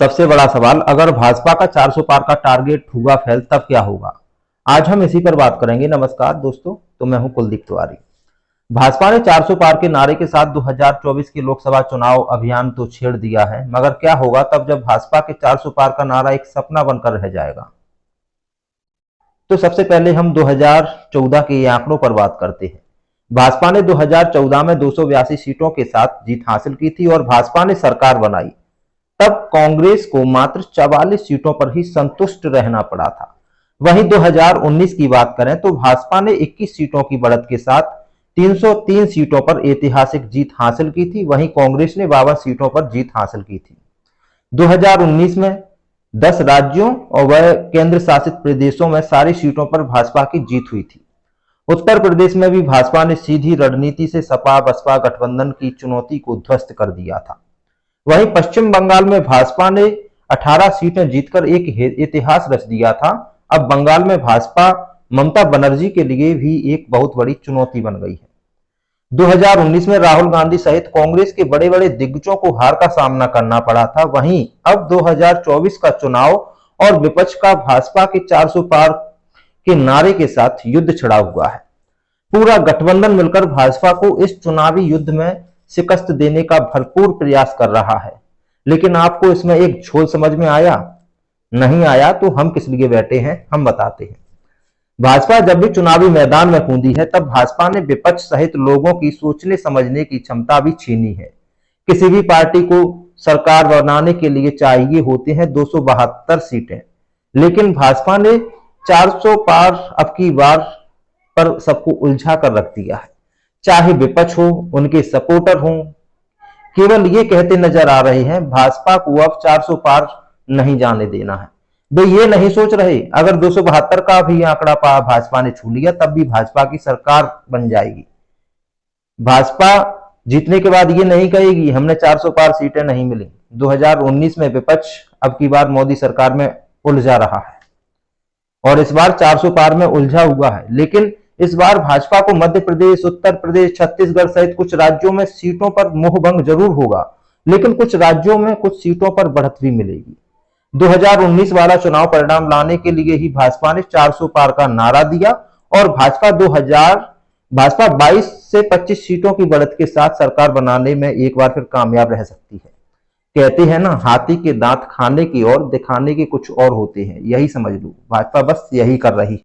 सबसे बड़ा सवाल, अगर भाजपा का 400 पार का टारगेट हुआ फेल तब क्या होगा? आज हम इसी पर बात करेंगे। नमस्कार दोस्तों, तो मैं हूं कुलदीप तिवारी। भाजपा ने 400 पार के नारे के साथ 2024 के लोकसभा चुनाव अभियान तो छेड़ दिया है, मगर क्या होगा तब जब भाजपा के 400 पार का नारा एक सपना बनकर रह जाएगा? तो सबसे पहले हम 2014 के ये आंकड़ों पर बात करते हैं। भाजपा ने 2014 में 282 सीटों के साथ जीत हासिल की थी और भाजपा ने सरकार बनाई। तब कांग्रेस को मात्र 44 सीटों पर ही संतुष्ट रहना पड़ा था। वहीं 2019 की बात करें तो भाजपा ने 21 सीटों की बढ़त के साथ 303 सीटों पर ऐतिहासिक जीत हासिल की थी। वहीं कांग्रेस ने 52 सीटों पर जीत हासिल की थी। 2019 में 10 राज्यों और वह केंद्र शासित प्रदेशों में सारी सीटों पर भाजपा की जीत हुई थी। उत्तर प्रदेश में भी भाजपा ने सीधी रणनीति से सपा बसपा गठबंधन की चुनौती को ध्वस्त कर दिया था। वहीं पश्चिम बंगाल में भाजपा ने 18 सीटें जीतकर एक इतिहास रच दिया था। अब बंगाल में भाजपा ममता बनर्जी के लिए भी एक बहुत बड़ी चुनौती बन गई है। 2019 में राहुल गांधी सहित कांग्रेस के बड़े बड़े दिग्गजों को हार का सामना करना पड़ा था। वहीं अब 2024 का चुनाव और विपक्ष का भाजपा के 400 पार के नारे के साथ युद्ध छिड़ा हुआ है। पूरा गठबंधन मिलकर भाजपा को इस चुनावी युद्ध में शिकस्त देने का भरपूर प्रयास कर रहा है। लेकिन आपको इसमें एक झोल समझ में आया? नहीं आया तो हम किस लिए बैठे हैं, हम बताते हैं। भाजपा जब भी चुनावी मैदान में कूदी है तब भाजपा ने विपक्ष सहित लोगों की सोचने समझने की क्षमता भी छीनी है। किसी भी पार्टी को सरकार बनाने के लिए चाहिए होते हैं 272 सीटें, लेकिन भाजपा ने 400 पार अब की बार पर सबको उलझा कर रख दिया है। चाहे विपक्ष हो, उनके सपोर्टर हो, केवल ये कहते नजर आ रहे हैं भाजपा को अब 400 पार नहीं जाने देना है। वे ये नहीं सोच रहे अगर 272 का भी आंकड़ा भाजपा ने छू लिया तब भी भाजपा की सरकार बन जाएगी। भाजपा जीतने के बाद ये नहीं कहेगी हमने 400 पार सीटें नहीं मिली। 2019 में विपक्ष अब की बार मोदी सरकार में उलझा रहा है और इस बार 400 पार में उलझा हुआ है। लेकिन इस बार भाजपा को मध्य प्रदेश, उत्तर प्रदेश, छत्तीसगढ़ सहित कुछ राज्यों में सीटों पर मोहभंग जरूर होगा, लेकिन कुछ राज्यों में कुछ सीटों पर बढ़त भी मिलेगी। 2019 वाला चुनाव परिणाम लाने के लिए ही भाजपा ने 400 पार का नारा दिया और भाजपा 22 से 25 सीटों की बढ़त के साथ सरकार बनाने में एक बार फिर कामयाब रह सकती है। कहते हैं ना, हाथी के दांत खाने की और दिखाने के कुछ और होते हैं। यही समझ लो, भाजपा बस यही कर रही है।